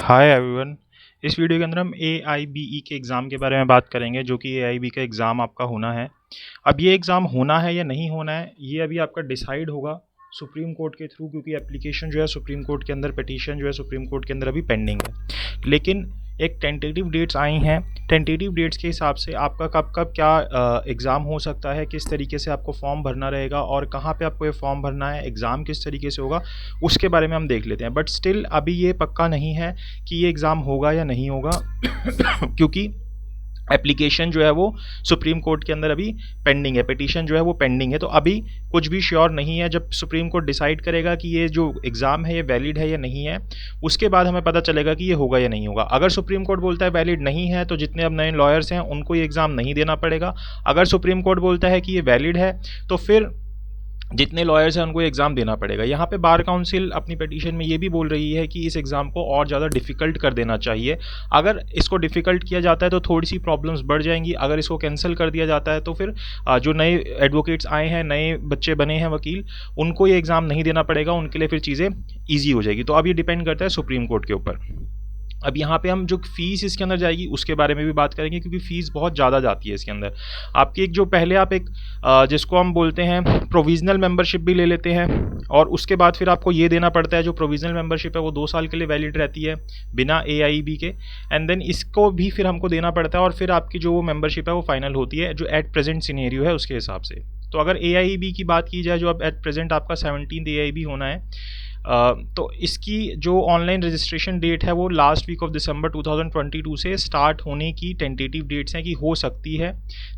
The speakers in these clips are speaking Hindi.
Hi everyone. इस वीडियो के अंदर हम AIBE के एग्ज़ाम के बारे में बात करेंगे, जो कि AIB का एग्ज़ाम आपका होना है। अब ये एग्ज़ाम होना है या नहीं होना है, ये अभी आपका डिसाइड होगा सुप्रीम कोर्ट के थ्रू, क्योंकि एप्लीकेशन जो है सुप्रीम कोर्ट के अंदर, पिटीशन जो है सुप्रीम कोर्ट के अंदर अभी पेंडिंग है। लेकिन एक टेंटेटिव डेट्स आई हैं। टेंटेटिव डेट्स के हिसाब से आपका कब कब क्या एग्ज़ाम हो सकता है, किस तरीके से आपको फॉर्म भरना रहेगा और कहाँ पे आपको ये फॉर्म भरना है, एग्ज़ाम किस तरीके से होगा, उसके बारे में हम देख लेते हैं। बट स्टिल अभी ये पक्का नहीं है कि ये एग्ज़ाम होगा या नहीं होगा क्योंकि एप्लीकेशन जो है वो सुप्रीम कोर्ट के अंदर अभी पेंडिंग है, पिटीशन जो है वो पेंडिंग है। तो अभी कुछ भी श्योर नहीं है। जब सुप्रीम कोर्ट डिसाइड करेगा कि ये जो एग्ज़ाम है ये वैलिड है या नहीं है, उसके बाद हमें पता चलेगा कि ये होगा या नहीं होगा। अगर सुप्रीम कोर्ट बोलता है वैलिड नहीं है, तो जितने अब नए लॉयर्स हैं उनको ये एग्ज़ाम नहीं देना पड़ेगा। अगर सुप्रीम कोर्ट बोलता है कि ये वैलिड है, तो फिर जितने लॉयर्स हैं उनको एग्ज़ाम देना पड़ेगा। यहाँ पे बार काउंसिल अपनी पिटीशन में ये भी बोल रही है कि इस एग्ज़ाम को और ज़्यादा डिफ़िकल्ट कर देना चाहिए। अगर इसको डिफ़िकल्ट किया जाता है तो थोड़ी सी प्रॉब्लम्स बढ़ जाएंगी। अगर इसको कैंसिल कर दिया जाता है तो फिर जो नए एडवोकेट्स आए हैं, नए बच्चे बने हैं वकील, उनको ये एग्ज़ाम नहीं देना पड़ेगा। उनके लिए फिर चीज़ें ईजी हो जाएगी। तो अब ये डिपेंड करता है सुप्रीम कोर्ट के ऊपर। अब यहाँ पे हम जो फ़ीस इसके अंदर जाएगी उसके बारे में भी बात करेंगे, क्योंकि फ़ीस बहुत ज़्यादा जाती है इसके अंदर। आपकी एक जो पहले आप एक जिसको हम बोलते हैं प्रोविज़नल मेंबरशिप भी ले लेते हैं, और उसके बाद फिर आपको ये देना पड़ता है। जो प्रोविज़नल मेंबरशिप है वो 2 साल के लिए वैलिड रहती है बिना AIB के, एंड देन इसको भी फिर हमको देना पड़ता है, और फिर आपकी जो वो मेंबरशिप है वो फाइनल होती है जो एट प्रेजेंट सिनेरियो है उसके हिसाब से। तो अगर AIB की बात की जाए, जो अब एट प्रेजेंट आपका 17th AIB होना है, तो इसकी जो ऑनलाइन रजिस्ट्रेशन डेट है वो लास्ट वीक ऑफ दिसंबर 2022 से स्टार्ट होने की टेंटेटिव डेट्स हैं कि हो सकती है।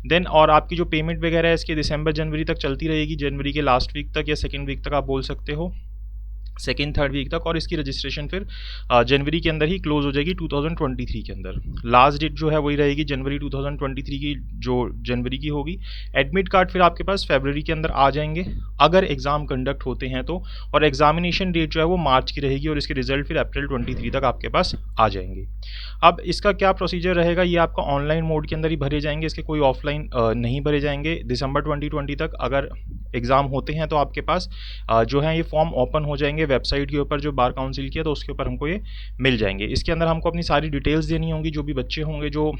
देन और आपकी जो पेमेंट वगैरह है इसके दिसंबर जनवरी तक चलती रहेगी, जनवरी के लास्ट वीक तक या सेकेंड वीक तक आप बोल सकते हो, सेकेंड थर्ड वीक तक। और इसकी रजिस्ट्रेशन फिर जनवरी के अंदर ही क्लोज हो जाएगी 2023 के अंदर। लास्ट डेट जो है वही रहेगी जनवरी 2023 की, जो जनवरी की होगी। एडमिट कार्ड फिर आपके पास फरवरी के अंदर आ जाएंगे अगर एग्ज़ाम कंडक्ट होते हैं तो, और एग्जामिनेशन डेट जो है वो मार्च की रहेगी, और इसके रिजल्ट फिर अप्रैल 23 तक आपके पास आ जाएंगे। अब इसका क्या प्रोसीजर रहेगा, ये आपका ऑनलाइन मोड के अंदर ही भरे जाएंगे, इसके कोई ऑफलाइन नहीं भरे जाएंगे। दिसंबर 2020 तक अगर एग्ज़ाम होते हैं तो आपके पास जो है ये फॉर्म ओपन हो जाएंगे वेबसाइट के ऊपर, जो बार काउंसिल की है, तो उसके ऊपर हमको ये मिल जाएंगे। इसके अंदर हमको अपनी सारी डिटेल्स देनी होंगी। जो भी बच्चे होंगे जो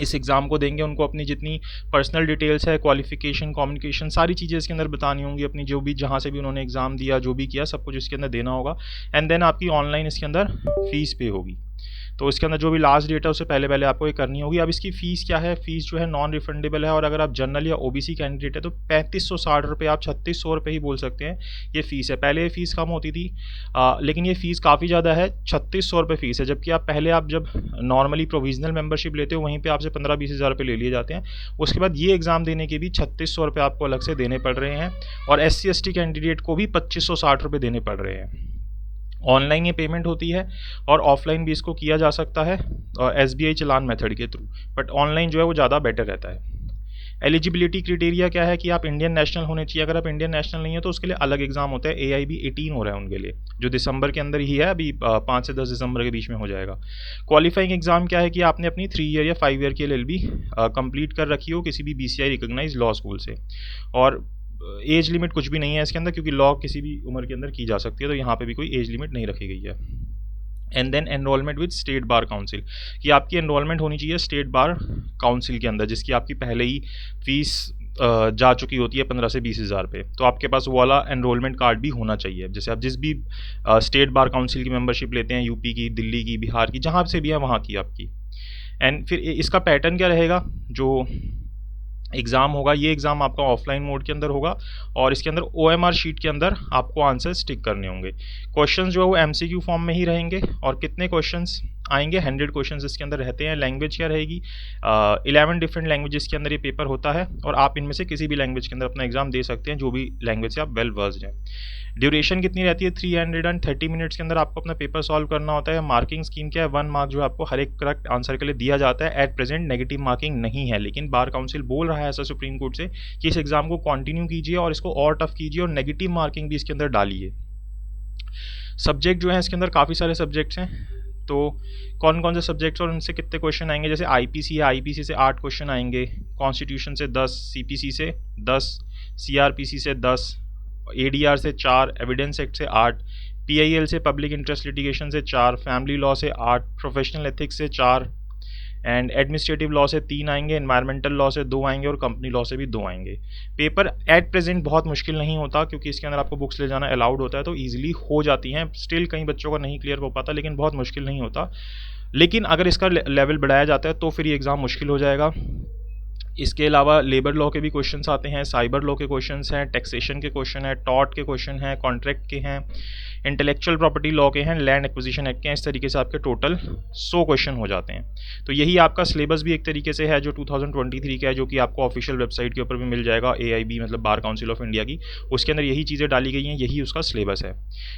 इस एग्ज़ाम को देंगे उनको अपनी जितनी पर्सनल डिटेल्स है, क्वालिफिकेशन, कम्युनिकेशन, सारी चीज़ें इसके अंदर बतानी होंगी। अपनी जो भी जहाँ से भी उन्होंने एग्ज़ाम दिया, जो भी किया, सब कुछ इसके अंदर देना होगा। एंड देन आपकी ऑनलाइन इसके अंदर फ़ीस पे होगी। तो इसके अंदर जो भी लास्ट डेट है उससे पहले पहले आपको ये करनी होगी। अब इसकी फ़ीस क्या है, फ़ीस जो है नॉन रिफंडेबल है, और अगर आप जनरल या OBC कैंडिडेट है तो 3560 रुपये, आप 3600 रुपये ही बोल सकते हैं, ये फ़ीस है। पहले ये फ़ीस कम होती थी, लेकिन ये फ़ीस काफ़ी ज़्यादा है, 3600 रुपये फ़ीस है। जबकि आप पहले आप जब नॉर्मली प्रोविजनल मेंबरशिप लेते हो वहीं पर आपसे 15-20 हज़ार रुपये ले लिए जाते हैं। उसके बाद ये एग्ज़ाम देने के भी 3600 रुपये आपको अलग से देने पड़ रहे हैं, और SC/ST कैंडिडेट को भी 2560 रुपये देने पड़ रहे हैं। ऑनलाइन ये पेमेंट होती है, और ऑफलाइन भी इसको किया जा सकता है SBI चलान मेथड के थ्रू, बट ऑनलाइन जो है वो ज़्यादा बेटर रहता है। एलिजिबिलिटी क्राइटेरिया क्या है कि आप इंडियन नेशनल होने चाहिए। अगर आप इंडियन नेशनल नहीं है तो उसके लिए अलग एग्जाम होता है। AIB 18 हो रहा है उनके लिए, जो दिसंबर के अंदर ही है, अभी 5 से 10 दिसंबर के बीच में हो जाएगा। क्वालिफाइंग एग्जाम क्या है कि आपने अपनी 3 ईयर या 5 ईयर की LLB कंप्लीट कर रखी हो किसी भी BCI रिकॉग्नाइज लॉ स्कूल से, और एज लिमिट कुछ भी नहीं है इसके अंदर, क्योंकि लॉ किसी भी उम्र के अंदर की जा सकती है, तो यहाँ पे भी कोई एज लिमिट नहीं रखी गई है। And then enrolment with state bar council, कि आपकी एनरोलमेंट होनी चाहिए स्टेट बार काउंसिल के अंदर, जिसकी आपकी पहले ही फीस जा चुकी होती है 15 से 20 हज़ार पे। तो आपके पास वो वाला एनरोलमेंट कार्ड भी होना चाहिए। जैसे आप जिस भी स्टेट बार काउंसिल की मेंबरशिप लेते हैं, यूपी की, दिल्ली की, बिहार की, जहाँ से भी है वहाँ की आपकी। एंड फिर इसका पैटर्न क्या रहेगा, जो एग्ज़ाम होगा, ये एग्ज़ाम आपका ऑफलाइन मोड के अंदर होगा, और इसके अंदर OMR शीट के अंदर आपको आंसर्स टिक करने होंगे। क्वेश्चंस जो है वो MCQ फॉर्म में ही रहेंगे, और कितने क्वेश्चंस आएंगे, 100 क्वेश्चंस इसके अंदर रहते हैं। लैंग्वेज क्या रहेगी, 11 डिफरेंट लैंग्वेजेस के अंदर ये पेपर होता है, और आप इनमें से किसी भी लैंग्वेज के अंदर अपना एग्जाम दे सकते हैं, जो भी लैंग्वेज से आप वेल वर्स्ड हैं। ड्यूरेशन कितनी रहती है, 330 मिनट्स के अंदर आपको अपना पेपर सॉल्व करना होता है। मार्किंग स्कीम क्या है, 1 मार्क जो है आपको हर एक करेक्ट आंसर के लिए दिया जाता है। एट प्रेजेंट नेगेटिव मार्किंग नहीं है, लेकिन बार काउंसिल बोल रहा है ऐसा सुप्रीम कोर्ट से कि इस एग्जाम को कंटिन्यू कीजिए और इसको और टफ कीजिए, और नेगेटिव मार्किंग भी इसके अंदर डालिए। सब्जेक्ट जो है इसके अंदर काफ़ी सारे सब्जेक्ट्स हैं, तो कौन कौन से सब्जेक्ट्स और उनसे कितने क्वेश्चन आएंगे, जैसे IPC है, IPC से 8 क्वेश्चन आएंगे, कॉन्स्टिट्यूशन से 10, CPC से 10, CRPC से 10, ADR से 4, एविडेंस एक्ट से 8, PIL से पब्लिक इंटरेस्ट लिटिगेशन से 4, फैमिली लॉ से 8, प्रोफेशनल एथिक्स से 4 एंड एडमिनिस्ट्रेटिव लॉ से 3 आएंगे, एनवायरमेंटल लॉ से 2 आएंगे और कंपनी लॉ से भी 2 आएंगे। पेपर एट प्रेजेंट बहुत मुश्किल नहीं होता क्योंकि इसके अंदर आपको बुक्स ले जाना अलाउड होता है, तो ईजिली हो जाती हैं। स्टिल कई बच्चों का नहीं क्लियर हो पाता, लेकिन बहुत मुश्किल नहीं होता। लेकिन अगर इसका लेवल बढ़ाया जाता है तो फिर ये एग्ज़ाम मुश्किल हो जाएगा। इसके अलावा लेबर लॉ के भी क्वेश्चंस आते हैं, साइबर लॉ के क्वेश्चंस हैं, टैक्सेशन के क्वेश्चन है, टॉर्ट के क्वेश्चन हैं, कॉन्ट्रैक्ट के हैं, इंटेलेक्चुअल प्रॉपर्टी लॉ के हैं, लैंड एक्विजिशन एक्ट के हैं। इस तरीके से आपके टोटल 100 क्वेश्चन हो जाते हैं। तो यही आपका सिलेबस भी एक तरीके से है जो 2023 का है, जो कि आपको ऑफिशियल वेबसाइट के ऊपर भी मिल जाएगा, AIB मतलब बार काउंसिल ऑफ इंडिया की। उसके अंदर यही चीज़ें डाली गई हैं, यही उसका सिलेबस है।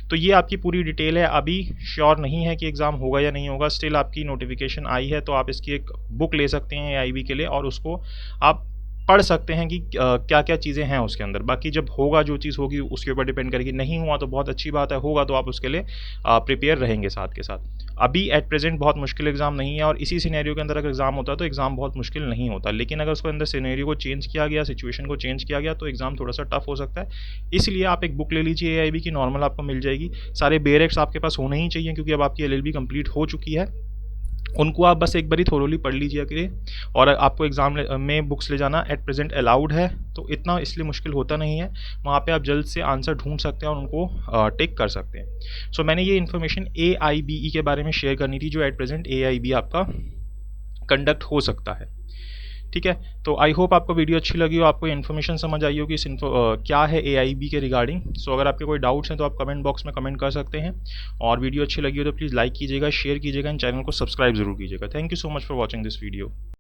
तो ये आपकी पूरी डिटेल है। अभी श्योर नहीं है कि एग्ज़ाम होगा या नहीं होगा, स्टिल आपकी नोटिफिकेशन आई है तो आप इसकी एक बुक ले सकते हैं AIB के लिए और उसको आप पढ़ सकते हैं कि क्या क्या चीज़ें हैं उसके अंदर। बाकी जब होगा, जो चीज़ होगी उसके ऊपर डिपेंड करेगी। नहीं हुआ तो बहुत अच्छी बात है, होगा तो आप उसके लिए प्रिपेयर रहेंगे साथ के साथ। अभी एट प्रेजेंट बहुत मुश्किल एग्ज़ाम नहीं है और इसी सिनेरियो के अंदर अगर एग्ज़ाम होता तो एग्ज़ाम बहुत मुश्किल नहीं होता। लेकिन अगर उसके अंदर सिनेरियो को चेंज किया गया, सिचुएशन को चेंज किया गया, तो एग्ज़ाम थोड़ा सा टफ हो सकता है। इसलिए आप एक बुक ले लीजिए AIB की, नॉर्मल आपको मिल जाएगी। सारे बेयर एक्ट्स आपके पास होने ही चाहिए क्योंकि अब आपकी LLB कंप्लीट हो चुकी है। उनको आप बस एक बारी थोरोली पढ़ लीजिए करिए। और आपको एग्ज़ाम में बुक्स ले जाना एट प्रेजेंट अलाउड है, तो इतना इसलिए मुश्किल होता नहीं है। वहाँ पे आप जल्द से आंसर ढूंढ सकते हैं और उनको टेक कर सकते हैं। सो मैंने ये इन्फॉर्मेशन AIBE के बारे में शेयर करनी थी, जो एट प्रेजेंट AIB आपका कंडक्ट हो सकता है। ठीक है, तो आई होप आपको वीडियो अच्छी लगी हो, आपको इन्फॉर्मेशन समझ आई हो कि क्या है AIB के रिगार्डिंग। सो अगर आपके कोई डाउट्स हैं तो आप कमेंट बॉक्स में कमेंट कर सकते हैं। और वीडियो अच्छी लगी हो तो प्लीज़ लाइक कीजिएगा, शेयर कीजिएगा एंड चैनल को सब्सक्राइब जरूर कीजिएगा। Thank you so much for watching this video.